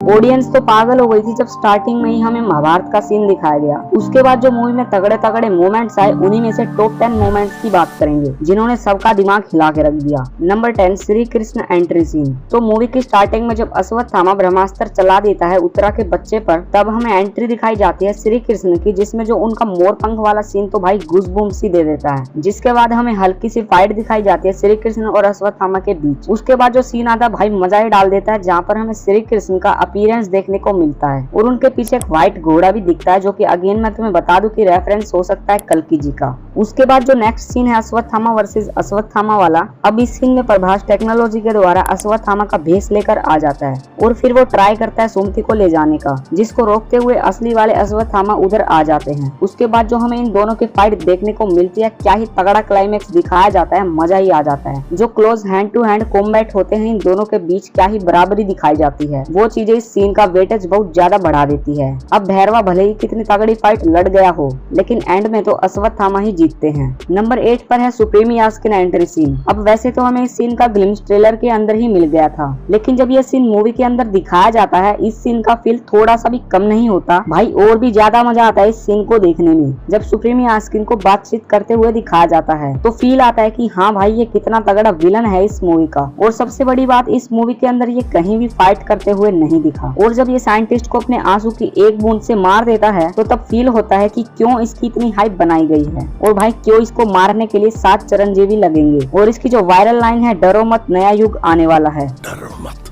Audience तो पागल हो गई थी जब स्टार्टिंग में ही हमें महाभारत का सीन दिखाया गया। उसके बाद जो मूवी में तगड़े तगड़े मोमेंट्स आए, उन्हीं में से टॉप 10 मोमेंट्स की बात करेंगे जिन्होंने सबका दिमाग हिला के रख दिया। Number 10, Shri Krishna entry scene. तो मूवी की स्टार्टिंग में जब अश्वत्थामा ब्रह्मास्त्र चला देता है उत्तरा के बच्चे पर, तब हमें एंट्री दिखाई जाती है श्री कृष्ण की, जिसमें जो उनका मोर पंख वाला सीन तो भाई गूज़बम्प्स सी दे देता है। जिसके बाद हमें हल्की सी फाइट दिखाई जाती है श्री कृष्ण और अश्वत्थामा के बीच। उसके बाद जो सीन आता है भाई मजा ही डाल देता है, जहाँ पर हमें श्री कृष्ण का अपीयरेंस देखने को मिलता है और उनके पीछे एक व्हाइट घोड़ा भी दिखता है, जो कि अगेन मैं तुम्हें बता दूं कि रेफरेंस हो सकता है कल्कि जी का। उसके बाद जो नेक्स्ट सीन है अश्वत्थामा वर्सेस अश्वत्थामा वाला, अब इस सीन में प्रभास टेक्नोलॉजी के द्वारा अश्वत्थामा का भेष लेकर आ जाता है और फिर वो ट्राई करता है सुमति को ले जाने का, जिसको रोकते हुए असली वाले अश्वत्थामा उधर आ जाते हैं। उसके बाद जो हमें इन दोनों की फाइट देखने को मिलती है, क्या ही तगड़ा क्लाइमेक्स दिखाया जाता है, मजा ही आ जाता है। जो close hand to hand combat होते हैं इन दोनों के बीच, क्या ही बराबरी दिखाई जाती है। वो चीजें इस सीन का वेटेज बहुत ज्यादा बढ़ा देती है। अब भैरवा भले ही कितनी तगड़ी फाइट लड़ गया हो, लेकिन एंड में तो अश्वत्थामा ही जीतते हैं। नंबर 8 पर है सुप्रीम यास्किन एंट्री सीन। अब वैसे तो हमें इस सीन का ग्लिम्स ट्रेलर के अंदर ही मिल गया था, लेकिन जब ये सीन मूवी के अंदर दिखाया जाता है, इस सीन का फील थोड़ा सा भी कम नहीं होता भाई, और भी ज्यादा मजा आता है इस सीन को देखने में। जब सुप्रीम यास्किन को बातचीत करते हुए दिखाया जाता है तो फील आता है कि हाँ भाई ये कितना तगड़ा विलन है इस मूवी का। और सबसे बड़ी बात, इस मूवी के अंदर ये कहीं भी फाइट करते हुए नहीं दिखा, और जब ये साइंटिस्ट को अपने आंसू की एक बूंद से मार देता है तो तब फील होता है कि क्यों इसकी इतनी हाइप बनाई गई है और भाई क्यों इसको मारने के लिए 7 चिरंजीवी लगेंगे। और इसकी जो वायरल लाइन है, डरो मत नया युग आने वाला है, डरो मत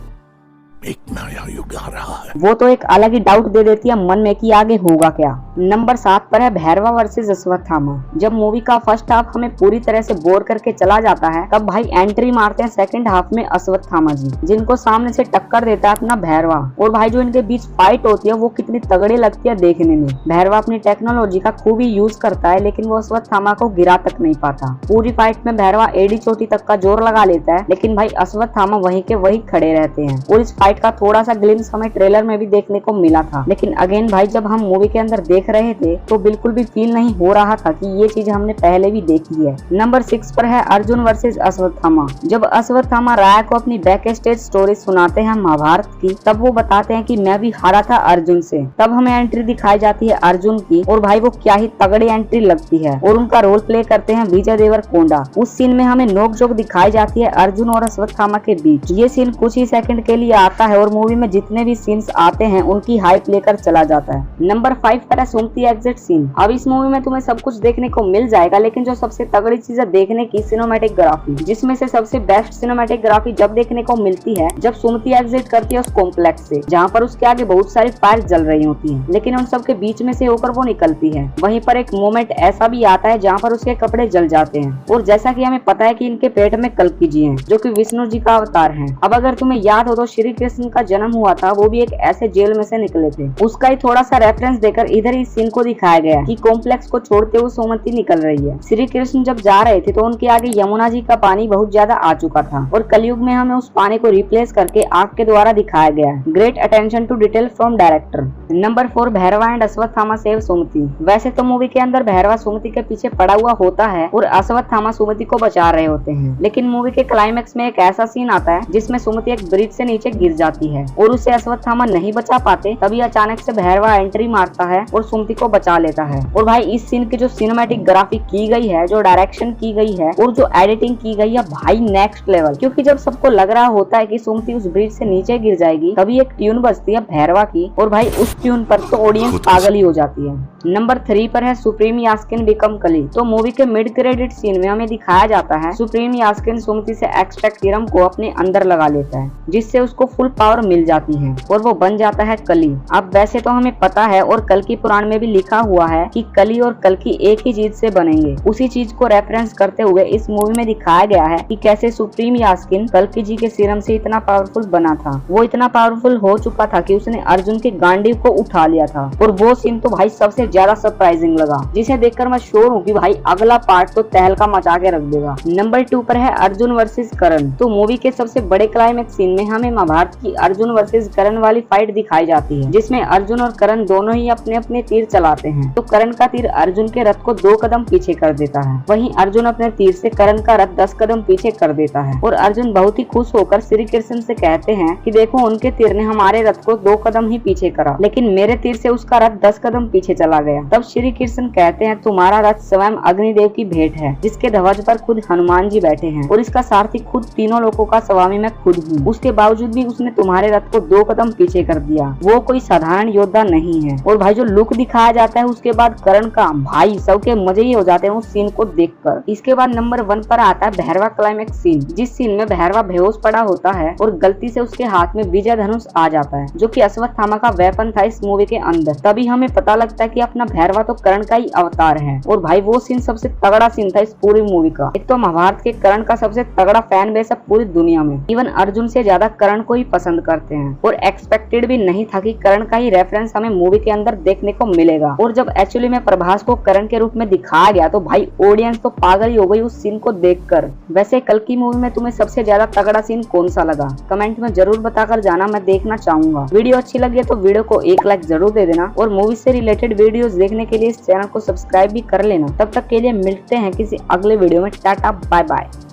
एक नया युग आ रहा है, वो तो एक अलग ही डाउट दे देती है मन में कि आगे होगा क्या। नंबर 7 पर है भैरवा वर्सेस अश्वत्थामा। जब मूवी का फर्स्ट हाफ हमें पूरी तरह से बोर करके चला जाता है, तब भाई एंट्री मारते हैं सेकंड हाफ में अश्वत्थामा जी, जिनको सामने से टक्कर देता है अपना भैरवा। और भाई जो इनके बीच फाइट होती है वो कितनी तगड़ी लगती है देखने में। भैरवा अपनी टेक्नोलॉजी का खूब ही यूज करता है, लेकिन वो अश्वत्थामा को गिरा तक नहीं पाता। पूरी फाइट में भैरवा एडी चोटी तक का जोर लगा लेता है, लेकिन भाई अश्वत्थामा वहीं के वहीं खड़े रहते हैं। और इस फाइट का थोड़ा सा ग्लिम्स हमें ट्रेलर में भी देखने को मिला था, लेकिन अगेन भाई जब हम मूवी के अंदर देख रहे थे तो बिल्कुल भी फील नहीं हो रहा था कि ये चीज हमने पहले भी देखी है। नंबर 6 पर है अर्जुन वर्सेस अश्वत्थामा। जब अश्वत्थामा राय को अपनी बैक स्टेज स्टोरी सुनाते हैं महाभारत की, तब वो बताते हैं कि मैं भी हारा था अर्जुन से। तब हमें एंट्री दिखाई जाती है अर्जुन की, और भाई वो क्या ही तगड़ी एंट्री लगती है, और उनका रोल प्ले करते हैं विजय देवरकोंडा। उस सीन में हमें नोकझोंक दिखाई जाती है अर्जुन और अश्वत्थामा के बीच। ये सीन कुछ ही सेकंड के लिए आता है और मूवी में जितने भी सीन्स आते हैं उनकी हाइप लेकर चला जाता है। नंबर 5 पर है सुमति एग्जिट सीन। अब इस मूवी में तुम्हें सब कुछ देखने को मिल जाएगा, लेकिन जो सबसे तगड़ी चीज है देखने की, सिनेमैटिक, जिसमें से सबसे बेस्ट सिनेमैटिक जब देखने को मिलती है जब सुमति एग्जिट करती है उस कॉम्प्लेक्स से, जहाँ पर उसके आगे बहुत सारी फायर जल रही होती है, लेकिन उन सबके बीच में से होकर वो निकलती है। वहीं पर एक मोमेंट ऐसा भी आता है जहाँ पर उसके कपड़े जल जाते हैं, और जैसा कि हमें पता है कि इनके पेट में कल्कि जी हैं, जो कि विष्णु जी का अवतार हैं। अब अगर तुम्हें याद हो तो श्री कृष्ण का जन्म हुआ था, वो भी एक ऐसे जेल में से निकले थे। उसका ही थोड़ा सा रेफरेंस देकर इधर इस सीन को दिखाया गया कि कॉम्प्लेक्स को छोड़ते हुए सुमति निकल रही है। श्री कृष्ण जब जा रहे थे तो उनके आगे यमुना जी का पानी बहुत ज्यादा आ चुका था, और कलयुग में हमें उस पानी को रिप्लेस करके आग के द्वारा दिखाया गया है। Great attention to detail from director. Number 4, Bhairava and Ashwatthama save Sumati. वैसे तो मूवी के अंदर भैरवा सुमति के पीछे पड़ा हुआ होता है और अश्वत्थामा सुमति को बचा रहे होते हैं, लेकिन मूवी के क्लाइमेक्स में एक ऐसा सीन आता है जिसमें सुमति एक ब्रिज से नीचे गिर जाती है और उसे अश्वत्थामा नहीं बचा पाते। तभी अचानक से भैरवा एंट्री मारता है और सुमति को बचा लेता है। और भाई इस सीन की जो सिनेमैटिक ग्राफिक की गई है, जो डायरेक्शन की गई है और जो एडिटिंग की गई है भाई नेक्स्ट लेवल। क्योंकि जब सबको लग रहा होता है कि सुमति उस ब्रिज से नीचे गिर जाएगी, तभी एक ट्यून बजती है भैरवा की, और भाई उस ट्यून पर तो ऑडियंस पागल ही हो जाती है। नंबर 3 पर है सुप्रीम यास्किन बिकम कली। तो मूवी के मिड क्रेडिट सीन में हमें दिखाया जाता है सुप्रीम यास्किन सुमति से एक्सट्रैक्ट सीरम को अपने अंदर लगा लेता है, जिससे उसको फुल पावर मिल जाती है और वो बन जाता है कली। अब वैसे तो हमें पता है और कल्कि पुराण में भी लिखा हुआ है कि कली और कल्कि एक ही चीज से बनेंगे। उसी चीज को रेफरेंस करते हुए इस मूवी में दिखाया गया है कि कैसे सुप्रीम यास्किन कल्कि जी के सीरम से इतना पावरफुल बना था। वो इतना पावरफुल हो चुका था कि उसने अर्जुन के गांडीव को उठा लिया था, और वो सीन तो भाई सबसे ज्यादा सरप्राइजिंग लगा, जिसे देखकर मैं श्योर हूँ कि भाई अगला पार्ट तो तहलका मचा के रख देगा। नंबर 2 पर है अर्जुन वर्सेस करण। तो मूवी के सबसे बड़े क्लाइमेक्स सीन में हमें महाभारत की अर्जुन वर्सेस करण वाली फाइट दिखाई जाती है, जिसमें अर्जुन और करण दोनों ही अपने अपने तीर चलाते हैं। तो करण का तीर अर्जुन के रथ को 2 कदम पीछे कर देता है, वहीं अर्जुन अपने तीर से करण का रथ 10 कदम पीछे कर देता है। और अर्जुन बहुत ही खुश होकर श्री कृष्ण से कहते हैं कि देखो, उनके तीर ने हमारे रथ को 2 कदम ही पीछे करा, लेकिन मेरे तीर से उसका रथ 10 कदम पीछे चला गया। तब श्री कृष्ण कहते हैं, तुम्हारा रथ स्वयं अग्निदेव की भेंट है, जिसके ध्वज पर खुद हनुमान जी बैठे हैं, और इसका सारथी खुद तीनों लोगों का स्वामी मैं खुद हूँ। उसके बावजूद भी उसने तुम्हारे रथ को 2 कदम पीछे कर दिया। वो कोई साधारण योद्धा नहीं है। और भाई जो लुक दिखाया जाता है उसके बाद करण का, भाई सबके मजे ही हो जाते हैं उस सीन को देखकर। इसके बाद नंबर 1 पर आता है भैरवा क्लाइमेक्स सीन, जिस सीन में भैरवा बेहोश पड़ा होता है और गलती से उसके हाथ में विजय धनुष आ जाता है, जो कि अश्वत्थामा का वेपन था इस मूवी के अंदर। तभी हमें पता लगता है कि अपना भैरवा तो करण का ही अवतार है। और भाई वो सीन सबसे तगड़ा सीन था इस पूरी मूवी का। एक तो महाभारत के करण का सबसे तगड़ा फैन बेस है पूरी दुनिया में, इवन अर्जुन से ज्यादा करण को ही पसंद करते हैं। और एक्सपेक्टेड भी नहीं था कि करण का ही रेफरेंस हमें मूवी के अंदर देखने को मिलेगा। और जब एक्चुअली में प्रभास को करण के रूप में दिखाया गया तो भाई ऑडियंस तो पागल ही हो गई उस सीन को देखकर। वैसे कल की मूवी में तुम्हें सबसे ज्यादा तगड़ा सीन कौन सा लगा, कमेंट में जरूर बताकर जाना, मैं देखना चाहूंगा। वीडियो अच्छी लगी तो वीडियो को एक लाइक जरूर दे देना, और मूवी से रिलेटेड वीडियोस देखने के लिए इस चैनल को सब्सक्राइब भी कर लेना। तब तक के लिए मिलते हैं किसी अगले वीडियो में। Tata bye bye.